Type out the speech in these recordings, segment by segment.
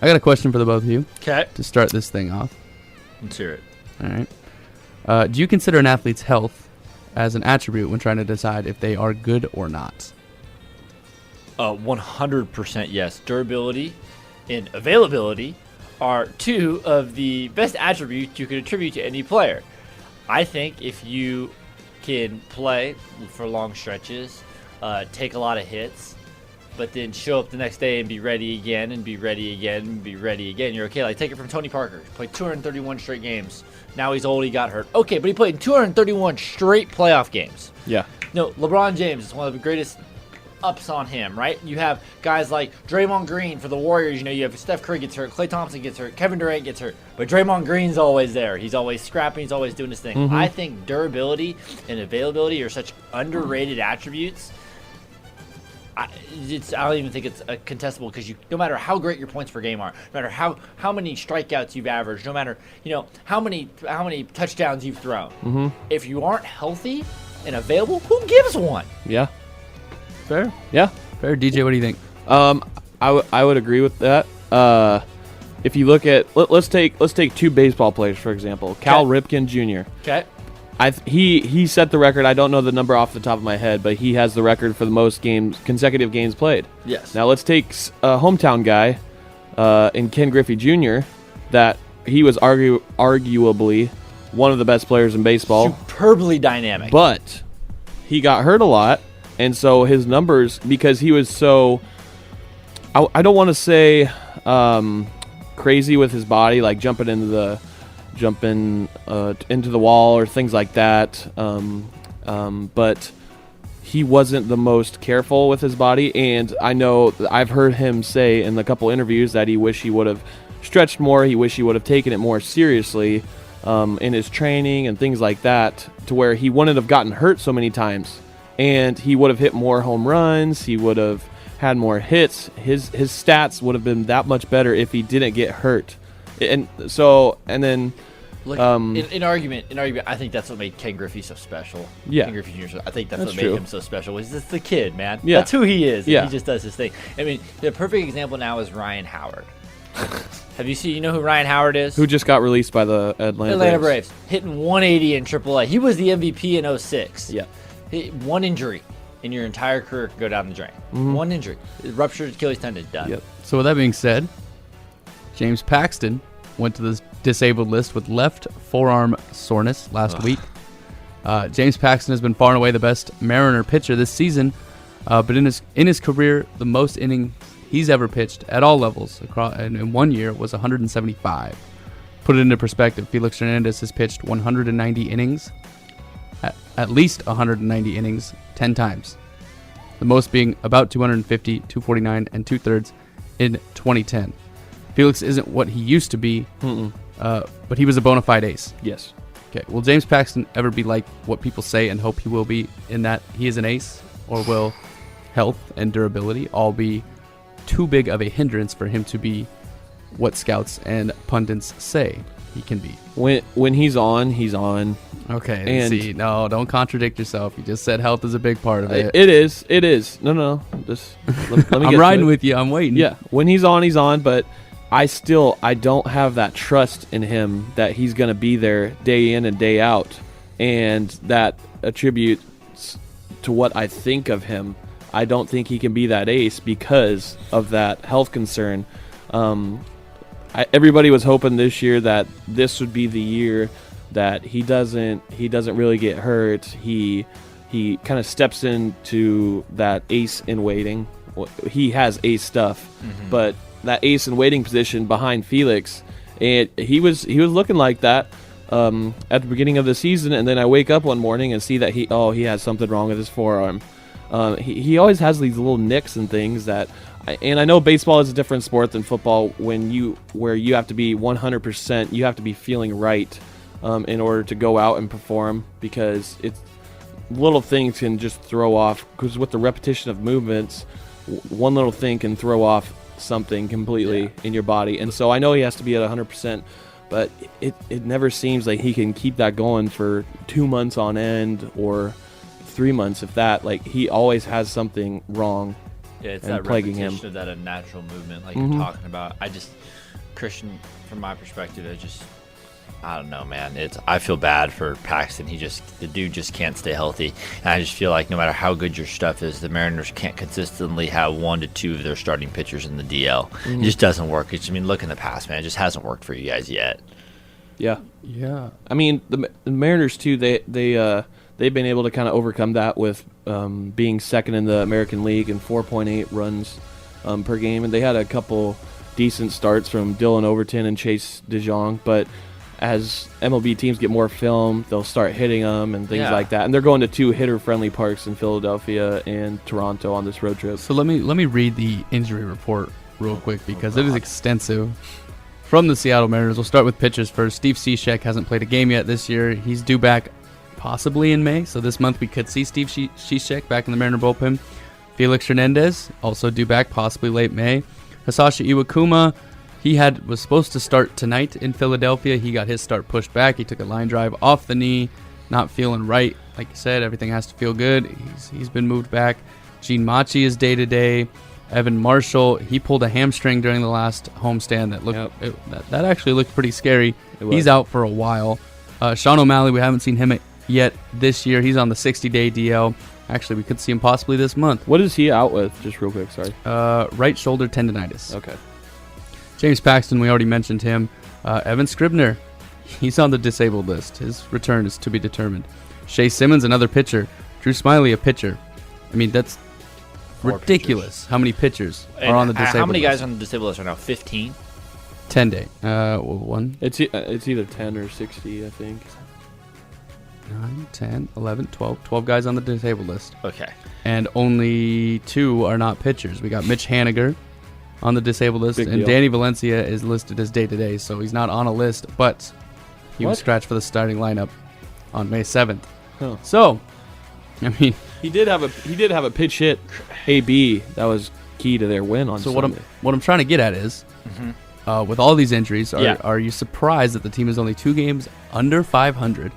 I got a question for the both of you. Okay. To start this thing off. Let's hear it. All right. Do you consider an athlete's health as an attribute when trying to decide if they are good or not? 100% yes. Durability and availability are two of the best attributes you can attribute to any player. I think if you can play for long stretches, take a lot of hits, but then show up the next day and be ready again and be ready again and be ready again, you're okay. Like, take it from Tony Parker. He played 231 straight games. Now he's old, he got hurt. Okay, but he played 231 straight playoff games. Yeah. No, LeBron James is one of the greatest ups on him, right? You have guys like Draymond Green for the Warriors. You know, you have Steph Curry gets hurt, Klay Thompson gets hurt, Kevin Durant gets hurt, but Draymond Green's always there. He's always scrapping. He's always doing his thing. Mm-hmm. I think durability and availability are such underrated attributes. I don't even think it's contestable, because no matter how great your points per game are, no matter how many strikeouts you've averaged, no matter how many touchdowns you've thrown, if you aren't healthy and available, who gives one? Yeah. Fair. Yeah. Fair. DJ, what do you think? I would agree with that. If you look at let's take two baseball players for example. Cal Ripken Jr. Okay. He set the record. I don't know the number off the top of my head, but he has the record for the most consecutive games played. Yes. Now let's take a hometown guy, in Ken Griffey Jr. That he was arguably one of the best players in baseball. Superbly dynamic. But he got hurt a lot, and so his numbers, because he was so, I don't want to say crazy with his body, like jumping into the wall or things like that. But he wasn't the most careful with his body, and I know I've heard him say in a couple interviews that he wished he would have stretched more. He wished he would have taken it more seriously in his training and things like that, to where he wouldn't have gotten hurt so many times, and he would have hit more home runs. He would have had more hits. His stats would have been that much better if he didn't get hurt. And then. Look, in argument, I think that's what made Ken Griffey so special. Yeah. Ken Griffey Jr. I think that's what true. made him so special. Was just the kid, man. Yeah. That's who he is. Yeah. He just does his thing. I mean, the perfect example now is Ryan Howard. Have you seen? You know who Ryan Howard is? Who just got released by the Atlanta Braves, hitting 180 in AAA. He was the MVP in 06. Yeah. One injury in your entire career can go down the drain. Mm-hmm. One injury, ruptured Achilles tendon, done. Yep. So with that being said, James Paxton went to the disabled list with left forearm soreness last week. James Paxton has been far and away the best Mariner pitcher this season, but in his career, the most innings he's ever pitched at all levels in 1 year was 175. Put it into perspective, Felix Hernandez has pitched 190 innings, at least 190 innings 10 times. The most being about 250, 249, and 2/3 in 2010. Felix isn't what he used to be, but he was a bona fide ace. Yes. Okay. Will James Paxton ever be like what people say and hope he will be, in that he is an ace? Or will health and durability all be too big of a hindrance for him to be what scouts and pundits say he can be? When he's on, he's on. Okay. And see, no, don't contradict yourself. You just said health is a big part of it. It is. No. Just let me I'm get riding to it. with you. I'm waiting. Yeah. When he's on, he's on, but I don't have that trust in him that he's going to be there day in and day out, and that attributes to what I think of him. I don't think he can be that ace because of that health concern. Everybody was hoping this year that this would be the year that he doesn't really get hurt. He kind of steps into that ace in waiting. He has ace stuff, but that ace in waiting position behind Felix, and he was looking like that at the beginning of the season, and then I wake up one morning and see that he has something wrong with his forearm. He always has these little nicks and things that, and I know baseball is a different sport than football where you have to be 100%, you have to be feeling right in order to go out and perform, because it's little things can just throw off, because with the repetition of movements, one little thing can throw off something completely in your body. And so I know he has to be at 100%, but it never seems like he can keep that going for 2 months on end or 3 months, if that. Like, he always has something wrong. Yeah, it's and that plaguing repetition him. of that unnatural movement like Mhm. you're talking about. Christian, from my perspective, I don't know, man. I feel bad for Paxton. The dude just can't stay healthy. And I just feel like no matter how good your stuff is, the Mariners can't consistently have 1 to 2 of their starting pitchers in the DL. It just doesn't work. Look in the past, man. It just hasn't worked for you guys yet. Yeah. Yeah. I mean, the Mariners too. They've been able to kind of overcome that with being second in the American League and 4.8 runs per game, and they had a couple decent starts from Dylan Overton and Chase DeJong. But as MLB teams get more film, they'll start hitting them and things Yeah. like that. And they're going to 2 hitter-friendly parks in Philadelphia and Toronto on this road trip. So let me read the injury report real quick because it is extensive. From the Seattle Mariners, we'll start with pitchers first. Steve Cishek hasn't played a game yet this year. He's due back possibly in May, so this month we could see Steve Cishek back in the Mariner bullpen. Felix Hernandez, also due back possibly late May. Hisashi Iwakuma, was supposed to start tonight in Philadelphia. He got his start pushed back. He took a line drive off the knee, not feeling right. Like you said, everything has to feel good. He's been moved back. Gene Machi is day-to-day. Evan Marshall, he pulled a hamstring during the last homestand that looked that actually looked pretty scary. He's out for a while. Sean O'Malley, we haven't seen him yet this year. He's on the 60-day DL. Actually, we could see him possibly this month. What is he out with? Just real quick, sorry. Right shoulder tendonitis. Okay. James Paxton, we already mentioned him. Evan Scribner, he's on the disabled list. His return is to be determined. Shea Simmons, another pitcher. Drew Smiley, a pitcher. I mean, that's ridiculous how many pitchers are on the disabled list. How many guys on the disabled list right now? 15? 10-day. One, It's either 10 or 60, I think. 9, 10, 11, 12. 12 guys on the disabled list. Okay. And only 2 are not pitchers. We got Mitch Haniger on the disabled list, Big and deal. Danny Valencia is listed as day-to-day, so he's not on a list, but he was What? scratched for the starting lineup on May 7th. Huh. So, I mean, He did have a pitch hit AB that was key to their win on so Sunday. what I'm trying to get at is, with all these injuries, Yeah. are you surprised that the team is only 2 games under 500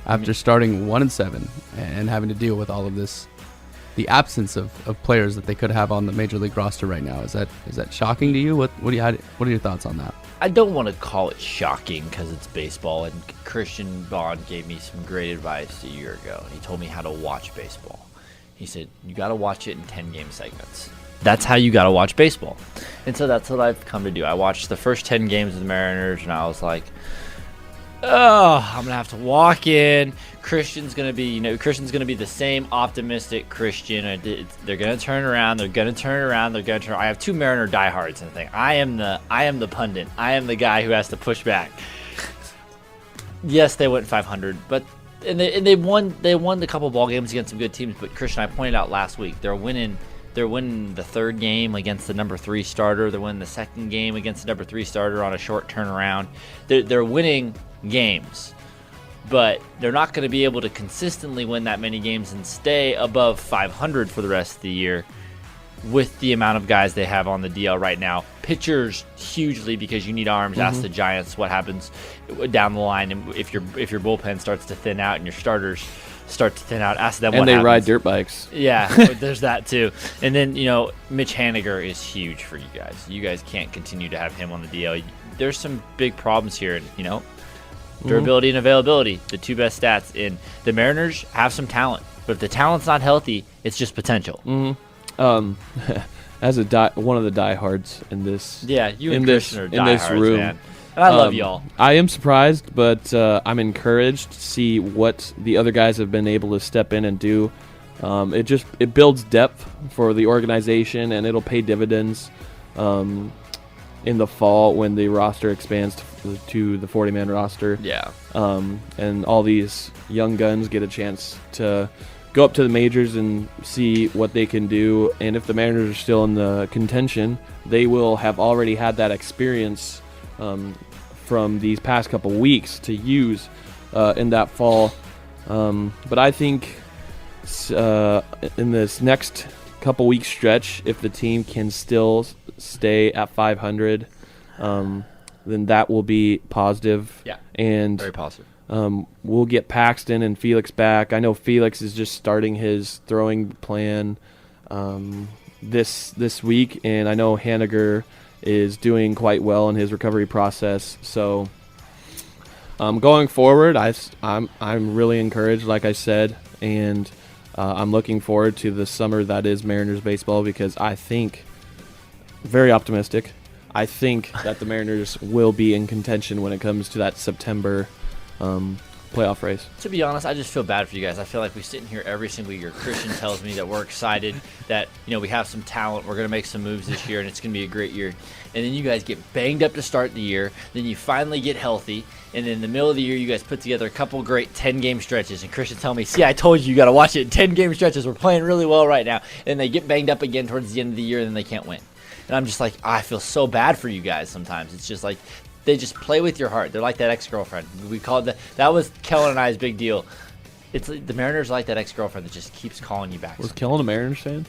after starting 1-7 and having to deal with all of this, the absence of players that they could have on the major league roster right now? Is that shocking to you? What are your thoughts on that? I don't want to call it shocking because it's baseball, and Christian Bond gave me some great advice a year ago. He told me how to watch baseball. He said, you got to watch it in 10-game segments. That's how you got to watch baseball. And so that's what I've come to do. I watched the first 10 games of the Mariners, and I was like, oh, I'm going to have to walk in. Christian's going to be the same optimistic Christian. They're going to turn around. I have 2 Mariner diehards and think I am the pundit. I am the guy who has to push back. Yes, they went 500, but they won a couple ball games against some good teams. But Christian, I pointed out last week, they're winning the 3rd game against the number 3 starter. They're winning the 2nd game against the number 3 starter on a short turnaround. They're winning games, but they're not going to be able to consistently win that many games and stay above 500 for the rest of the year with the amount of guys they have on the DL right now. Pitchers hugely, because you need arms. Ask the Giants what happens down the line, and if your bullpen starts to thin out and your starters start to thin out. Ask them and what they happens. ride dirt bikes. Yeah, there's that too. And then, Mitch Haniger is huge for you guys. You guys can't continue to have him on the DL. There's some big problems here, and durability and availability, the 2 best stats. In the Mariners have some talent, but if the talent's not healthy, it's just potential. As one of the diehards in this, Yeah, you in and this Christian are in this diehards, room, man. And I love y'all. I am surprised, but I'm encouraged to see what the other guys have been able to step in and do. It builds depth for the organization, and it'll pay dividends in the fall when the roster expands to the 40-man roster. Yeah. And all these young guns get a chance to go up to the majors and see what they can do. And if the Mariners are still in the contention, they will have already had that experience from these past couple weeks to use in that fall. But I think in this next couple week stretch, if the team can still stay at 500, then that will be positive. Yeah. And Very positive. we'll get Paxton and Felix back. I know Felix is just starting his throwing plan. this week, and I know Haniger is doing quite well in his recovery process. So going forward, I'm really encouraged, like I said, and I'm looking forward to the summer that is Mariners baseball, because I think, very optimistic, I think that the Mariners will be in contention when it comes to that September playoff race. To be honest, I just feel bad for you guys. I feel like we sit in here every single year. Christian tells me that we're excited, that we have some talent, we're going to make some moves this year, and it's going to be a great year. And then you guys get banged up to start the year. Then you finally get healthy, and in the middle of the year, you guys put together a couple great 10-game stretches. And Christian tell me, "See, I told you got to watch it. 10-game stretches. We're playing really well right now." And they get banged up again towards the end of the year, and then they can't win. And I'm just like, I feel so bad for you guys sometimes. It's just like, they just play with your heart. They're like that ex-girlfriend. We called that was Kellen and I's big deal. It's like the Mariners are like that ex-girlfriend that just keeps calling you back. Was Kellen a Mariners fan?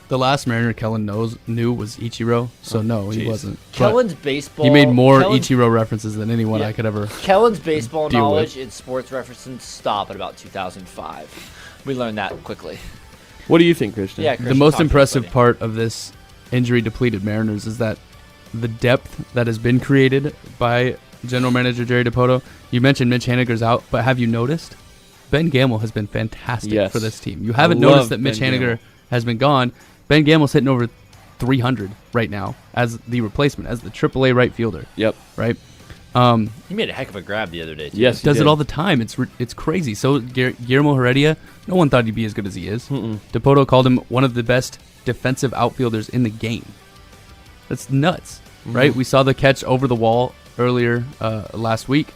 The last Mariner Kellen knew was Ichiro, so no, he wasn't. Kellen's baseball. He made more Ichiro references than anyone I could ever. Kellen's baseball deal knowledge with. and sports references stop at about 2005. We learned that quickly. What do you think, Christian? Yeah, The Christian, most talk to impressive us, part of this injury-depleted Mariners is that the depth that has been created by General Manager Jerry Dipoto. You mentioned Mitch Haniger's out, but have you noticed? Ben Gamel has been fantastic for this team. You haven't noticed that Mitch Haniger has been gone. Ben Gamel's hitting over 300 right now as the replacement, as the AAA right fielder. Yep. Right? He made a heck of a grab the other day, too. Yes, he does did. it all the time. It's crazy. So Guillermo Heredia, no one thought he'd be as good as he is. Dipoto called him one of the best defensive outfielders in the game. That's nuts, right? We saw the catch over the wall earlier last week.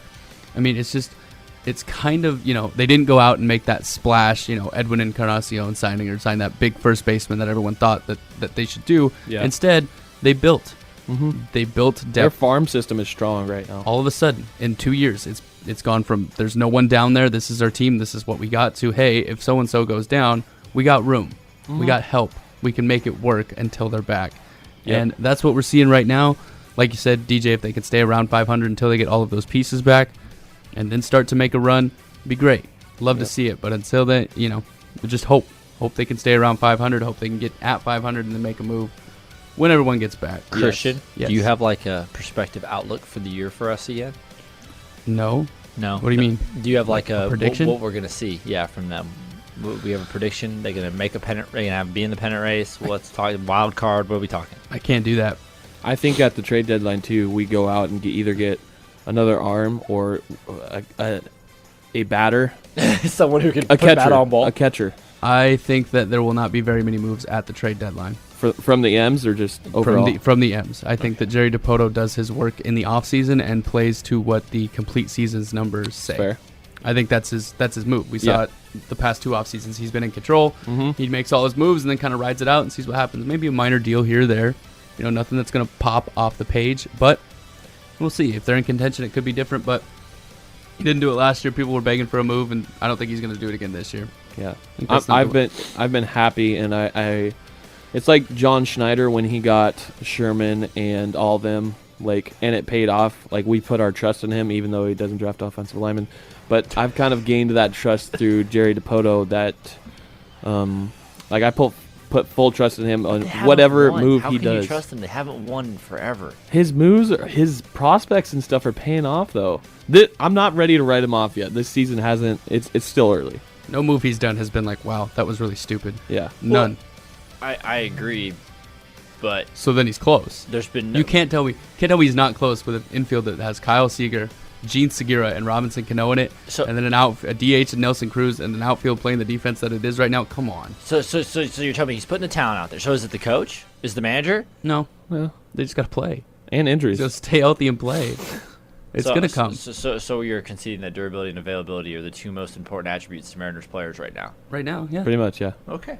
I mean, it's kind of, they didn't go out and make that splash, Edwin Encarnacion sign that big first baseman that everyone thought that they should do. Yeah. Instead, they built. They built depth. Their farm system is strong right now. All of a sudden, in 2 years, it's gone from there's no one down there, this is our team, this is what we got, to hey, if so-and-so goes down, we got room. We got help. We can make it work until they're back. Yep. And that's what we're seeing right now. Like you said, DJ, if they could stay around 500 until they get all of those pieces back and then start to make a run, it'd be great. Love to see it. But until then, we just hope they can stay around 500, hope they can get at 500 and then make a move when everyone gets back. Christian, Yes. do you have like a perspective outlook for the year for us again? No. No. What do you mean? Do you have like a prediction? What we're going to see, from them? We have a prediction. They're going to make a pennant. They're going to be in the pennant race. Let's talk wild card. What are we talking? I can't do that. I think at the trade deadline, too, we go out and either get another arm or a batter. Someone who can A put catcher. bat on ball. A catcher. I think that there will not be very many moves at the trade deadline. From the M's or just overall? From the M's. I think that Jerry Dipoto does his work in the offseason and plays to what the complete season's numbers say. Fair. I think that's his move. We saw it the past two off seasons. He's been in control. He makes all his moves and then kind of rides it out and sees what happens. Maybe a minor deal here or there. Nothing that's going to pop off the page. But we'll see. If they're in contention, it could be different. But he didn't do it last year. People were begging for a move, and I don't think he's going to do it again this year. Yeah. I think that's not I've been happy, and I it's like John Schneider when he got Sherman and all them, and it paid off. We put our trust in him, even though he doesn't draft offensive linemen. But I've kind of gained that trust through Jerry Dipoto that, I put full trust in him on whatever move he does. How can you trust them? They haven't won forever. His moves, his prospects and stuff are paying off, though. I'm not ready to write him off yet. This season hasn't. It's still early. No move he's done has been like, wow, that was really stupid. Yeah. None. I agree, but So then he's close. there's been no. You can't tell me he's not close with an infield that has Kyle Seager, Gene Segura, and Robinson Cano in it, and then a DH and Nelson Cruz, and an outfield playing the defense that it is right now. Come on. So you're telling me he's putting the talent out there. So is it the coach? Is it the manager? No, Well, they just got to play. and injuries. Just stay healthy and play. It's going to come. So you're conceding that durability and availability are the two most important attributes to Mariners players right now. Right now, yeah. Pretty much, yeah. Okay.